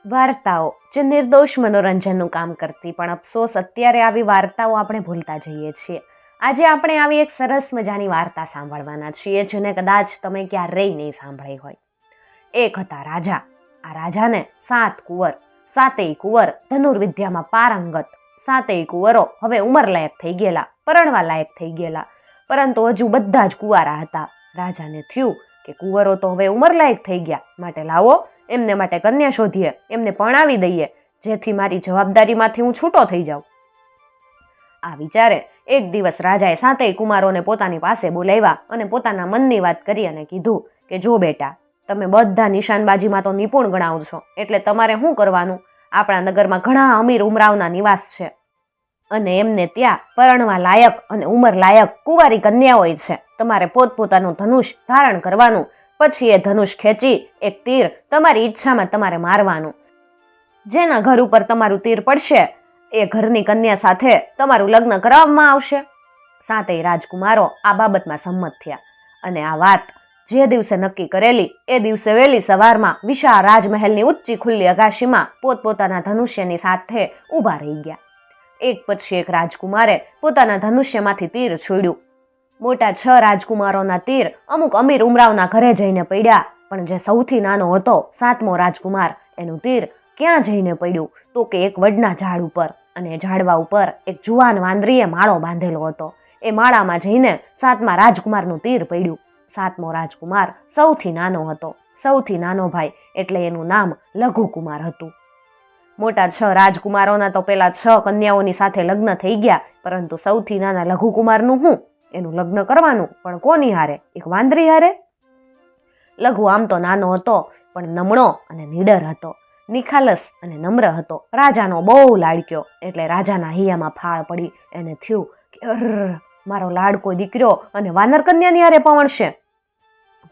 વાર્તાઓ જે નિર્દોષ મનોરંજનનું કામ કરતી, પણ અફસોસ અત્યારે આવી વાર્તાઓ આપણે ભૂલતા જઈએ છીએ. આજે આપણે આવી એક સરસ મજાની વાર્તા સાંભળવાના છીએ, જેને કદાચ તમે ક્યારેય નહીં સાંભળી હોય. એક હતા રાજા. આ રાજાને 7 કુંવર, 7 કુંવર ધનુર્વિદ્યામાં પારંગત. 7 કુંવરો હવે ઉંમરલાયક થઈ ગયેલા, પરણવા લાયક થઈ ગયેલા, પરંતુ હજુ બધા જ કુંવારા હતા. રાજાને થયું કે કુંવરો તો હવે ઉંમરલાયક થઈ ગયા, માટે લાવો એમને માટે કન્યા શોધીએ, એમને પરણાવી દઈએ, જેથી મારી જવાબદારીમાંથી હું છૂટો થઈ જાઉં. આ વિચારે એક દિવસ રાજાએ 7 કુમારોને પોતાની પાસે બોલાવ્યા અને પોતાના મનની વાત કરી અને કીધું કે જો બેટા, તમે બધા નિશાનબાજીમાં તો નિપુણ ગણાવ છો, એટલે તમારે શું કરવાનું? આપણા નગરમાં ઘણા અમીર ઉમરાવના નિવાસ છે અને એમને ત્યાં પરણવા લાયક અને ઉંમર લાયક કુંવારી કન્યાઓ છે. તમારે પોતપોતાનું ધનુષ ધારણ કરવાનું, પછી એ ધનુષ ખેંચી એક તીર તમારી ઈચ્છામાં તમારે મારવાનું. જેના ઘર ઉપર તમારું તીર પડશે એ ઘરની કન્યા સાથે તમારું લગ્ન કરાવવામાં આવશે. 7 રાજકુમારો આ બાબતમાં સંમત થયા અને આ વાત જે દિવસે નક્કી કરેલી એ દિવસે વહેલી સવારમાં વિશાળ રાજમહેલની ઊંચી ખુલ્લી અગાશીમાં પોતપોતાના ધનુષ્યની સાથે ઊભા રહી ગયા. એક પછી એક રાજકુમારે પોતાના ધનુષ્યમાંથી તીર છોડ્યું. મોટા 6 રાજકુમારોના તીર અમુક અમીર ઉમરાવના ઘરે જઈને પડ્યા, પણ જે સૌથી નાનો હતો 7મો રાજકુમાર, એનું તીર ક્યાં જઈને પડ્યું તો કે એક વડના ઝાડ ઉપર, અને ઝાડવા ઉપર એક જુવાન વાંદરીએ માળો બાંધેલો હતો. એ માળામાં જઈને 7મા રાજકુમારનું તીર પડ્યું. 7મો રાજકુમાર સૌથી નાનો હતો, સૌથી નાનો ભાઈ, એટલે એનું નામ લઘુકુમાર હતું. મોટા 6 રાજકુમારોના તો પેલા 6 કન્યાઓની સાથે લગ્ન થઈ ગયા, પરંતુ સૌથી નાના લઘુકુમારનું શું? એનું લગ્ન કરવાનું, પણ કોની હારે? એક વાંદરી હારે. લઘુ આમ તો નાનો હતો, પણ નમણો અને નીડર હતો, નિખાલસ અને નમ્ર હતો. રાજાનો બહુ લાડક્યો, એટલે રાજાના હૈયામાં ફાળ પડી. એને થયું કે મારો લાડકો દીકરો અને વાનર કન્યાની હારે પવણશે.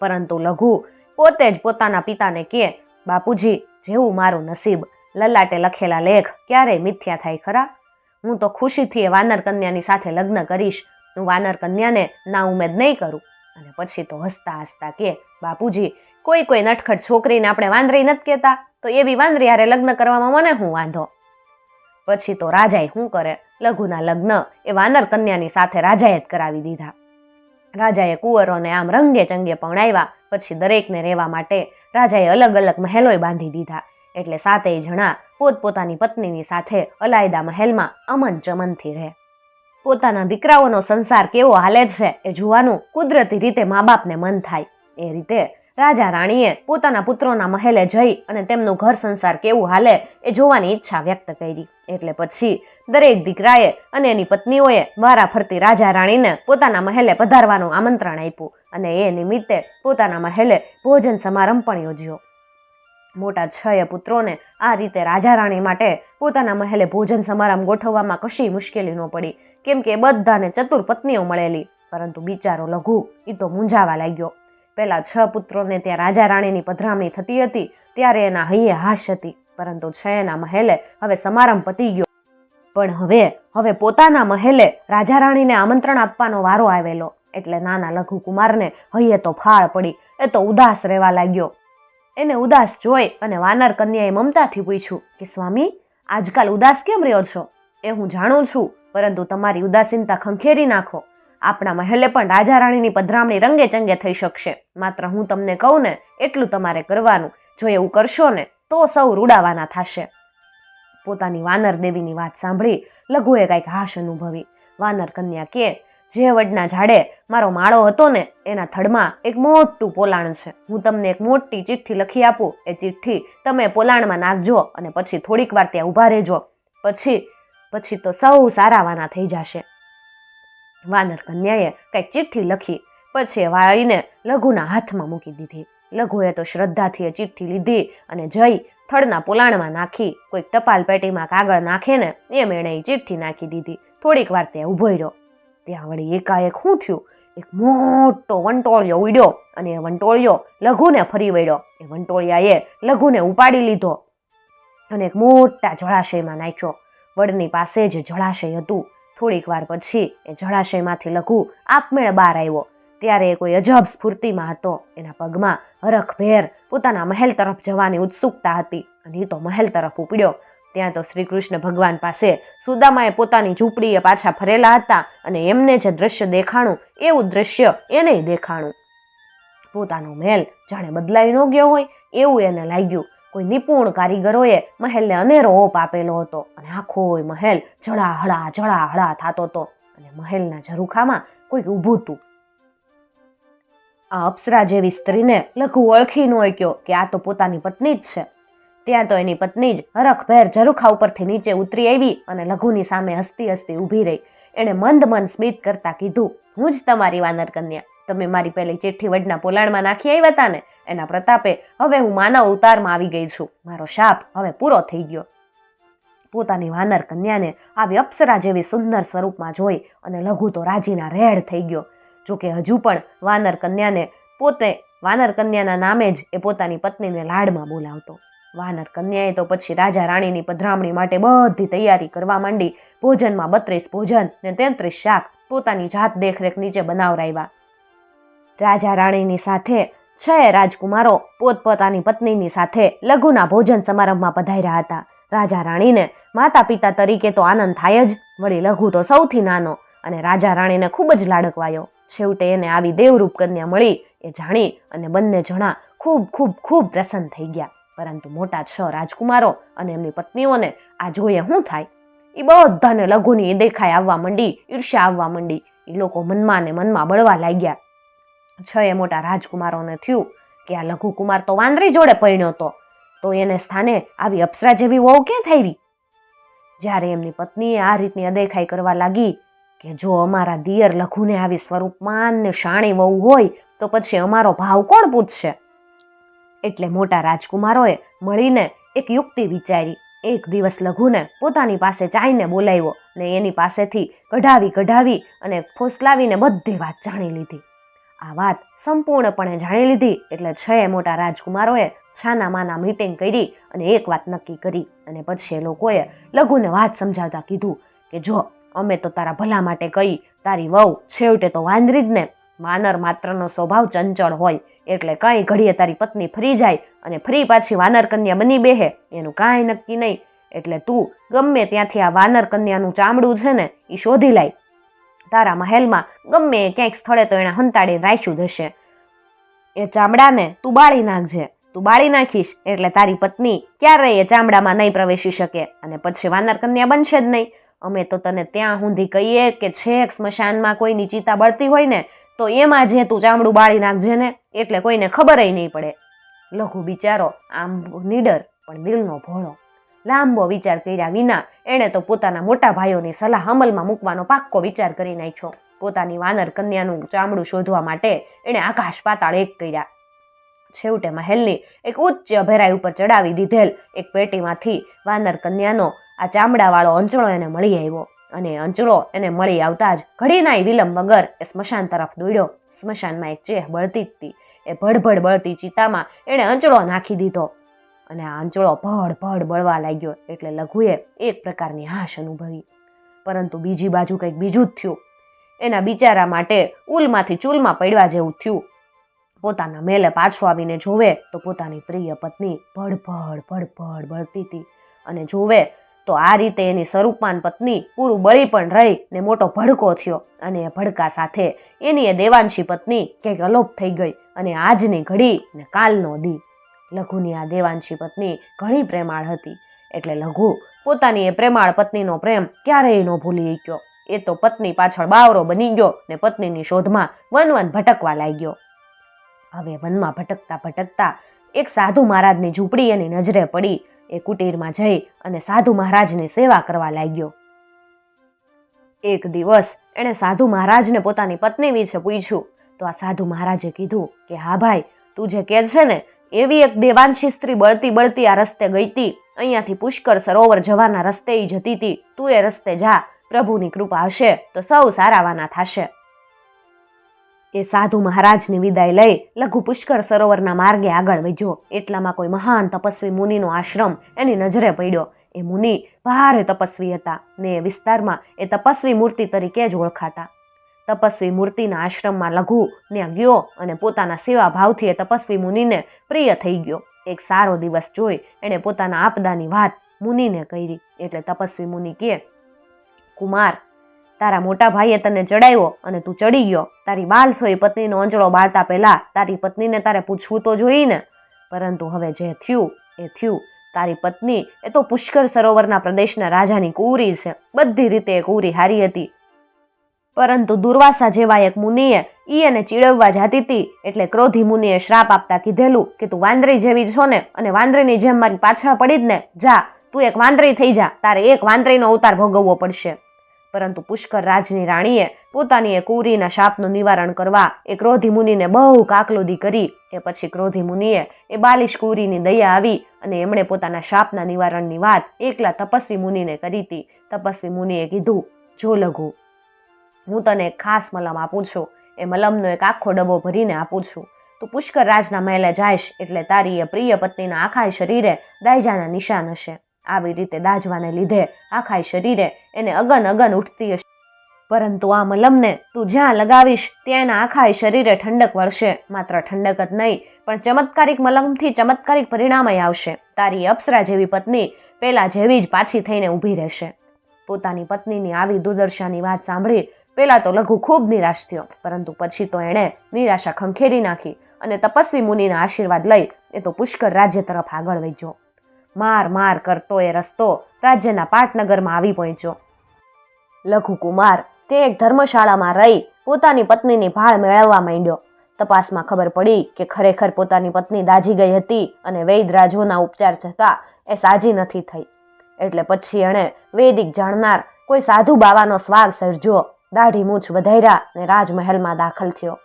પરંતુ લઘુ પોતે જ પોતાના પિતાને કહે, બાપુજી, જેવું મારું નસીબ, લલાટે લખેલા લેખ ક્યારેય મિથ્યા થાય ખરા? હું તો ખુશીથી એ વાનર કન્યાની સાથે લગ્ન કરીશ. હું વાનર કન્યાને ના ઉમેદ નહીં કરું. અને પછી તો હસતા હસતા કે, બાપુજી, કોઈ નટખટ છોકરીને આપણે વાંદરી નથી કહેતા, તો એવી વાંદરી હારે લગ્ન કરવામાં મને શું વાંધો? પછી તો રાજાએ શું કરે, લઘુના લગ્ન એ વાનર કન્યાની સાથે રાજાએ જ કરાવી દીધા. રાજાએ કુંવરોને આમ રંગે ચંગે પરણાવ્યા. પછી દરેકને રહેવા માટે રાજાએ અલગ અલગ મહેલોય બાંધી દીધા, એટલે 7 જણા પોતપોતાની પત્નીની સાથે અલાયદા મહેલમાં અમન ચમનથી રહે. પોતાના દીકરાઓનો સંસાર કેવો હાલે છે એ જોવાનું કુદરતી રીતે મા બાપને મન થાય. એ રીતે રાજા રાણીએ પોતાના પુત્રોના મહેલે જઈ અને તેમનું ઘર સંસાર કેવું હાલે એ જોવાની ઈચ્છા વ્યક્ત કરી. એટલે પછી દરેક દીકરાએ અને એની પત્નીઓએ વારા ફરતી રાજા રાણીને પોતાના મહેલે પધારવાનું આમંત્રણ આપ્યું, અને એ નિમિત્તે પોતાના મહેલે ભોજન સમારંભ પણ યોજ્યો. મોટા 6 પુત્રોને આ રીતે રાજા રાણી માટે પોતાના મહેલે ભોજન સમારંભ ગોઠવવામાં કશી મુશ્કેલી ન પડી, કેમ કે બધાને ચતુર પત્નીઓ મળેલી. પરંતુ બિચારો લઘુ એ તો મૂંઝાવા લાગ્યો. પેલા 6 પુત્રોને ત્યાં રાજા રાણીની પધરામણી થતી હતી ત્યારે એના હૈયે હાશ હતી, પરંતુ 6ના મહેલે હવે સમારંભ પતી ગયો. પણ હવે પોતાના મહેલે રાજા રાણીને આમંત્રણ આપવાનો વારો આવેલો, એટલે નાના લઘુકુમારને હૈયે તો ફાળ પડી. એ તો ઉદાસ રહેવા લાગ્યો. એને ઉદાસ જોઈ અને વાનર કન્યાએ મમતાથી પૂછ્યું કે સ્વામી, આજકાલ ઉદાસ કેમ રહ્યો છો? એ હું જાણું છું, પરંતુ તમારી ઉદાસીનતા ખંખેરી નાખો. આપણા મહેલે પણ રાજા રાણીની પધરામણી રંગે ચંગે થઈ શકશે. માત્ર હું તમને કહું ને એટલું તમારે કરવાનું. જો એવું કરશો ને તો સૌ રૂડાવાના થશે. પોતાની વાનર દેવીની વાત સાંભળી લઘુએ કંઈક હાશ અનુભવી. વાનર કન્યા કે, જે વડના ઝાડે મારો માળો હતો ને એના થડમાં એક મોટું પોલાણ છે. હું તમને એક મોટી ચિઠ્ઠી લખી આપું. એ ચિઠ્ઠી તમે પોલાણમાં નાખજો અને પછી થોડીક વાર ત્યાં ઊભા રહેજો. પછી તો સૌ સારાવાના થઈ જશે. વાનર કન્યાએ કંઈક ચિઠ્ઠી લખી, પછી એ વાળીને લઘુના હાથમાં મૂકી દીધી. લઘુએ તો શ્રદ્ધાથી એ ચિઠ્ઠી લીધી અને જઈ થડના પોલાણમાં નાખી. કોઈક ટપાલ પેટીમાં કાગળ નાખે ને એમ એણે એ ચિઠ્ઠી નાખી દીધી. થોડીક વાર ત્યાં ઊભો રહ્યો. ત્યાં વળી એકાએક શું થયું, એક મોટો વંટોળિયો ઉડ્યો અને એ વંટોળિયો લઘુને ફરી વળ્યો. એ વંટોળિયાએ લઘુને ઉપાડી લીધો અને એક મોટા જળાશયમાં નાખ્યો. વડની પાસે જ જળાશય હતું. થોડીક વાર પછી એ જળાશયમાંથી લઘુ આપમેળે બહાર આવ્યો. ત્યારે એ કોઈ અજબ સ્ફૂર્તિમાં હતો. એના પગમાં હરખભેર પોતાના મહેલ તરફ જવાની ઉત્સુકતા હતી અને એ તો મહેલ તરફ ઉપડ્યો. ત્યાં તો શ્રી કૃષ્ણ ભગવાન પાસે સુદામાએ પોતાની ઝૂંપડીએ પાછા ફરેલા હતા અને એમને જે દ્રશ્ય દેખાણું એવું દ્રશ્ય એને દેખાણું. પોતાનો મહેલ જાણે બદલાઈ ન ગયો હોય એવું એને લાગ્યું. કોઈ નિપુણ કારીગરોએ મહેલને અનેરો ઓપ આપેલો હતો અને આખો મહેલ જળાહળા થતો હતો અને મહેલના ઝરૂખામાં કોઈક ઊભું હતું. આ અપ્સરા જેવી સ્ત્રીને લઘુ ઓળખી ન શક્યો કે આ તો પોતાની પત્ની જ છે. ત્યાં તો એની પત્ની જ હરખભેર ઝરૂખા ઉપરથી નીચે ઉતરી આવી અને લઘુની સામે હસતી હસતી ઊભી રહી. એણે મંદ સ્મિત કરતા કીધું, હું જ તમારી વાનર કન્યા. તમે મારી પહેલી ચિઠ્ઠી વડના પોલાણમાં નાખી આવ્યા હતા ને, એના પ્રતાપે હવે હું માનવ અવતારમાં આવી ગઈ છું. મારો શાપ હવે પૂરો થઈ ગયો. પોતાની વાનર કન્યાને આવી અપ્સરા જેવી સુંદર સ્વરૂપમાં જોઈ અને લઘુ તો રાજીના રેડ થઈ ગયો. જોકે હજુ પણ વાનર કન્યાના નામે જ એ પોતાની પત્નીને લાડમાં બોલાવતો. વાનર કન્યાએ તો પછી રાજા રાણીની પધરામણી માટે બધી તૈયારી કરવા માંડી. ભોજનમાં 32 ભોજન ને 33 શાક પોતાની જાત દેખરેખ નીચે બનાવરાવ્યા. રાજા રાણીની સાથે 6 રાજકુમારો પોતપોતાની પત્નીની સાથે લઘુના ભોજન સમારંભમાં પધાર્યા હતા. રાજા રાણીને માતા પિતા તરીકે તો આનંદ થાય જ, વળી લઘુ તો સૌથી નાનો અને રાજા રાણીને ખૂબ જ લાડકવાયો. છેવટે એને આવી દેવરૂપ કન્યા મળી એ જાણી અને બંને જણા ખૂબ પ્રસન્ન થઈ ગયા. પરંતુ મોટા 6 રાજકુમારો અને એમની પત્નીઓને આ જોઈએ શું થાય, એ બધાને લઘુની દેખાઈ આવવા માંડી, ઈર્ષ્યા આવવા માંડી. એ લોકો મનમાં ને મનમાં બળવા લાગ્યા. 6 મોટા રાજકુમારોને થયું કે આ લઘુ કુમાર તો વાંદરી જોડે પરણ્યો તો એને સ્થાને આવી અપ્સરા જેવી વહુ ક્યાં થઈ? જ્યારે એમની પત્નીએ આ રીતની અદેખાઈ કરવા લાગી કે જો અમારા દિયર લઘુને આવી સ્વરૂપમાન ને શાણી વહુ હોય તો પછી અમારો ભાવ કોણ પૂછશે? એટલે મોટા રાજકુમારોએ મળીને એક યુક્તિ વિચારી. એક દિવસ લઘુને પોતાની પાસે ચાઈને બોલાવ્યો ને એની પાસેથી કઢાવી અને ફોસલાવીને બધી વાત જાણી લીધી. આ વાત સંપૂર્ણપણે જાણી લીધી એટલે 6 મોટા રાજકુમારોએ છાના માના મીટિંગ કરી અને એક વાત નક્કી કરી અને પછી એ લોકોએ લઘુને વાત સમજાવતા કીધું કે જો અમે તો તારા ભલા માટે કહી, તારી વહુ છેવટે તો વાંદરી જ ને. વાનર માત્રનો સ્વભાવ ચંચળ હોય એટલે કઈ ઘડીએ તારી પત્ની ફરી જાય અને ફરી પાછી વાનર કન્યા બની બેહે એનું કાંઈ નક્કી નહીં. એટલે તું ગમે ત્યાંથી આ વાનર કન્યાનું ચામડું છે ને એ શોધી લાય. તારા મહેલમાં ગમે ક્યાંક સ્થળે તો એને હંતાડીને રાખ્યું જશે. એ ચામડાને તું બાળી નાખજે. તું બાળી નાખીશ એટલે તારી પત્ની ક્યારેય એ ચામડામાં નહીં પ્રવેશી શકે અને પછી વાનર કન્યા બનશે જ નહીં. અમે તો તને ત્યાં સુધી કહીએ કે છેક સ્મશાનમાં કોઈની ચિતા બળતી હોય ને તો એમાં જે તું ચામડું બાળી નાખજે ને એટલે કોઈને ખબરેય નહીં પડે. લઘુ બિચારો આમ નીડર પણ દિલનો ભોળો. લાંબો વિચાર કર્યા વિના એણે તો પોતાના મોટા ભાઈઓની સલાહ અમલમાં મૂકવાનો પાક્કો વિચાર કરી નાખ્યો. પોતાની વાનર કન્યાનું ચામડું શોધવા માટે એણે આકાશ પાતાળ એક કર્યા. છેવટે મહેલની એક ઉચ્ચ અભેરાઈ ઉપર ચડાવી દીધેલ એક પેટીમાંથી વાનર કન્યાનો આ ચામડાવાળો અંચળો એને મળી આવ્યો અને અંચળો એને મળી આવતા જ ઘડીનાય વિલંબ વગર એ સ્મશાન તરફ દોડ્યો. સ્મશાનમાં એક ચેહ બળતી હતી. એ ભડભડ બળતી ચિતામાં એણે અંચળો નાખી દીધો અને આ અંચળો ભડ બળવા લાગ્યો એટલે લઘુએ એક પ્રકારની હાશ અનુભવી. પરંતુ બીજી બાજુ કંઈક બીજું જ થયું. એના બિચારા માટે ઉલમાંથી ચૂલમાં પડવા જેવું થયું. પોતાના મેલે પાછો આવીને જોવે તો પોતાની પ્રિય પત્ની ભડભડ બળતી હતી અને જોવે તો આ રીતે એની સ્વરૂપમાન પત્ની પૂરું બળી પણ રહી ને મોટો ભડકો થયો અને એ ભડકા સાથે એની એ દેવાંશી પત્ની કંઈક અલોપ થઈ ગઈ અને આજની ઘડી ને કાલનો દી. લઘુની આ દેવાંશી પત્ની ઘણી પ્રેમાળ હતી એટલે લઘુ પોતાની એ પ્રેમાળ પત્નીનો પ્રેમ ક્યારેય ન ભૂલી શક્યો. એ તો પત્ની પાછળ બાવરો બની ગયો ને પત્નીની શોધમાં વન ભટકવા લાગ્યો. હવે વનમાં ભટકતા એક સાધુ મહારાજની ઝૂંપડી એની નજરે પડી. એ કુટીરમાં જઈ અને સાધુ મહારાજની સેવા કરવા લાગ્યો. એક દિવસ એણે સાધુ મહારાજને પોતાની પત્ની વિશે પૂછ્યું તો આ સાધુ મહારાજે કીધું કે હા ભાઈ, તું જે કહે છે ને એવી એક દેવાંશી સ્ત્રી બળતી આ રસ્તે ગઈ હતી. અહીંયાથી પુષ્કર સરોવર જવાના રસ્તે જતી હતી. તું એ રસ્તે જા, પ્રભુની કૃપા હશે તો સૌ સારાવાના થશે. એ સાધુ મહારાજની વિદાય લઈ લઘુ પુષ્કર સરોવરના માર્ગે આગળ વધ્યો. એટલામાં કોઈ મહાન તપસ્વી મુનિનો આશ્રમ એની નજરે પડ્યો. એ મુનિ ભારે તપસ્વી હતા ને એ વિસ્તારમાં એ તપસ્વી મૂર્તિ તરીકે જ ઓળખાતા. તપસ્વી મૂર્તિના આશ્રમમાં લઘુ ત્યાં ગયો અને પોતાના સેવા ભાવથી એ તપસ્વી મુનિને પ્રિય થઈ ગયો. એક સારો દિવસ જોઈ એણે પોતાના આપદાની વાત મુનિને કરી. એટલે તપસ્વી મુનિ કહે, કુમાર, તારા મોટા ભાઈએ તને ચડાવ્યો અને તું ચડી ગયો. તારી બાલસોઈ પત્નીનો અંજળો બાળતા પહેલા તારી પત્નીને તારે પૂછવું તો જોઈએ ને. પરંતુ હવે જે થયું એ થયું. તારી પત્ની એ તો પુષ્કર સરોવરના પ્રદેશના રાજાની કુંવરી છે. બધી રીતે એ કુંવરી હારી હતી. પરંતુ દુર્વાસા જેવા એક મુનિએ એને ચીડવવા જાતી હતી. એટલે ક્રોધી મુનિએ શ્રાપ આપતા કીધેલું કે તું વાંદરી જેવી છો ને, અને વાંદરીની જેમ મારી પાછળ પડી જ ને. જા, તું એક વાંદરી થઈ જા. તારે એક વાંદરીનો અવતાર ભોગવવો પડશે. પરંતુ પુષ્કર રાજની રાણીએ પોતાની એ કુંવરીના શાપનું નિવારણ કરવા એ ક્રોધી મુનિને બહુ કાકલુદી કરી. એ પછી ક્રોધી મુનિએ એ બાલિશ કુંવરીની દયા આવી અને એમણે પોતાના શાપના નિવારણની વાત એકલા તપસ્વી મુનિને કરી હતી. તપસ્વી મુનિએ કીધું, જો લઘુ, હું તને એક ખાસ મલમ આપું છું. એ મલમનો એક આખો ડબ્બો ભરીને આપું છું. તું પુષ્કર રાજના મહેલે જાઈશ એટલે તારી એ પ્રિય પત્નીના આખા શરીરે દાયજાના નિશાન હશે. આવી રીતે દાજવાને લીધે આખા શરીરે એને અગન અગન ઉઠતી હશે. પરંતુ આ મલમને તું જ્યાં લગાવીશ ત્યાં એના આખા શરીરે ઠંડક વળશે. માત્ર ઠંડક જ નહીં, પણ ચમત્કારિક મલમથી ચમત્કારિક પરિણામય આવશે. તારી અપ્સરા જેવી પત્ની પેલા જેવી જ પાછી થઈને ઊભી રહેશે. પોતાની પત્નીની આવી દુર્દશાની વાત સાંભળી પેલા તો લઘુ ખૂબ નિરાશ થયો, પરંતુ પછી તો એણે નિરાશા ખંખેરી નાખી અને તપસ્વી મુનિના આશીર્વાદ લઈ એ તો પુષ્કર રાજ્ય તરફ આગળ વધ્યો. માર માર કરતો એ રસ્તો રાજ્યના પાટનગરમાં આવી પહોંચ્યો. લઘુ કુમાર તે એક ધર્મશાળામાં રહી પોતાની પત્નીની ભાળ મેળવવા માંડ્યો. તપાસમાં ખબર પડી કે ખરેખર પોતાની પત્ની દાઝી ગઈ હતી અને વૈદરાજોના ઉપચાર છતાં એ સાજી નથી થઈ. એટલે પછી એણે વૈદિક જાણનાર કોઈ સાધુ બાવાનો સ્વાગ સર્જ્યો. દાઢી મૂછ વધાર્યા ને રાજમહેલમાં દાખલ થયો.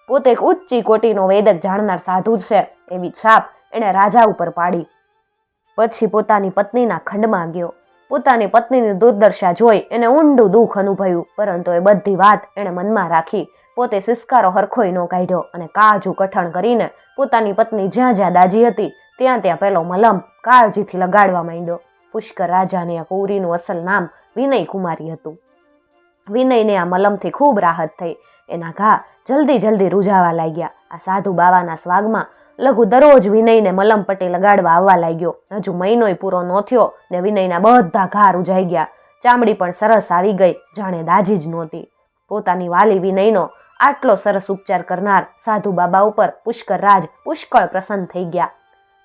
પોતે એક ઊંચી કોટીનો વૈદક જાણનાર સાધુ છે એવી છાપ એણે રાજા ઉપર પાડી. પછી પોતાની પત્નીના ખંડમાં ગયો. પોતાની પત્નીની દુર્દશા જોઈ એને ઊંડું દુઃખ અનુભવ્યું, પરંતુ એ બધી વાત એણે મનમાં રાખી. પોતે સિસકારો હરખોય ન કાઢ્યો અને કાજુ કઠણ કરીને પોતાની પત્ની જ્યાં જ્યાં દાજી હતી ત્યાં ત્યાં પેલો મલમ કાળજીથી લગાડવા માંડ્યો. પુષ્કર રાજાની આ કુંવરીનું અસલ નામ વિનય કુમારી હતું. વિનયને આ મલમથી ખૂબ રાહત થઈ. એના ઘા જલ્દી જલ્દી રૂઝાવા લાગ્યા. આ સાધુ બાવાના સ્વાગમાં લઘુ દરરોજ વિનયને મલમ પટ્ટી લગાડવા આવવા લાગ્યો. હજુ મહિનોય પૂરો ન થયો ને વિનયના બધા ઘા રૂઝાઈ ગયા. ચામડી પણ સરસ આવી ગઈ, જાણે દાજી જ નહોતી. પોતાની વાલી વિનયનો આટલો સરસ ઉપચાર કરનાર સાધુ બાબા ઉપર પુષ્કર રાજ પુષ્કળ પ્રસન્ન થઈ ગયા.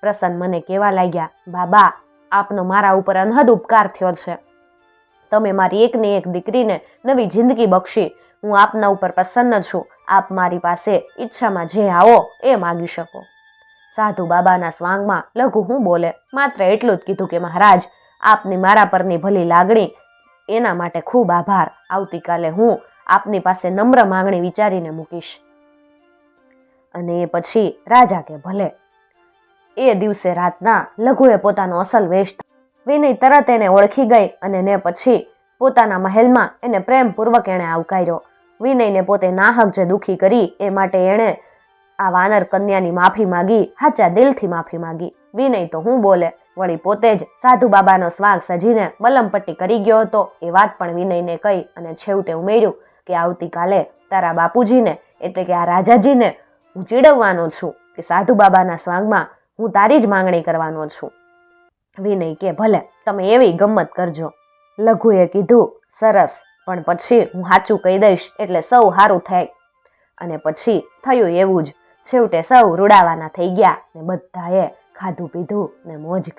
પ્રસન્ન મને કહેવા લાગ્યા, બાબા, આપનો મારા ઉપર અનહદ ઉપકાર થયો છે. તમે મારી એકની એક દીકરીને નવી જિંદગી બક્ષી. હું આપના ઉપર પ્રસન્ન છું. આપ મારી પાસે ઈચ્છામાં જે આવો એ માગી શકો. સાધુ બાબાના સ્વાંગમાં લઘુ હું બોલે માત્ર એટલું જ કીધું કે મહારાજ, આપની મારા પરની ભલી લાગણી એના માટે ખૂબ આભાર. આવતીકાલે હું આપની પાસે નમ્ર માંગણી વિચારીને મૂકીશ. અને એ પછી રાજા કે ભલે. એ દિવસે રાતના લઘુએ પોતાનો અસલ વેશ વિનય તરત એને ઓળખી ગઈ અને ને પછી પોતાના મહેલમાં એને પ્રેમપૂર્વક એણે આવકાર્યો. વિનયને પોતે નાહક જે દુઃખી કરી એ માટે એણે આ વાનર કન્યાની માફી માગી, સાચા દિલથી માફી માગી. વિનય તો હું બોલે, વળી પોતે જ સાધુ બાબાનો સ્વાગ સજીને મલમપટ્ટી કરી ગયો હતો. એ વાત પણ વિનયને કહી અને છેવટે ઉમેર્યું કે આવતીકાલે તારા બાપુજીને એટલે કે આ રાજાજીને હું ચીડવવાનો છું કે સાધુ બાબાના સ્વાગમાં હું તારી જ માંગણી કરવાનો છું. વિનય કે ભલે, તમે એવી ગમ્મત કરજો. લઘુએ કીધું, સરસ, પણ પછી હું સાચું કહી દઈશ એટલે સૌ સારું થાય. અને પછી થયું એવું જ. છેવટે સૌ રૂડાવાના થઈ ગયા ને બધાએ ખાધું પીધું ને મોજ કરી.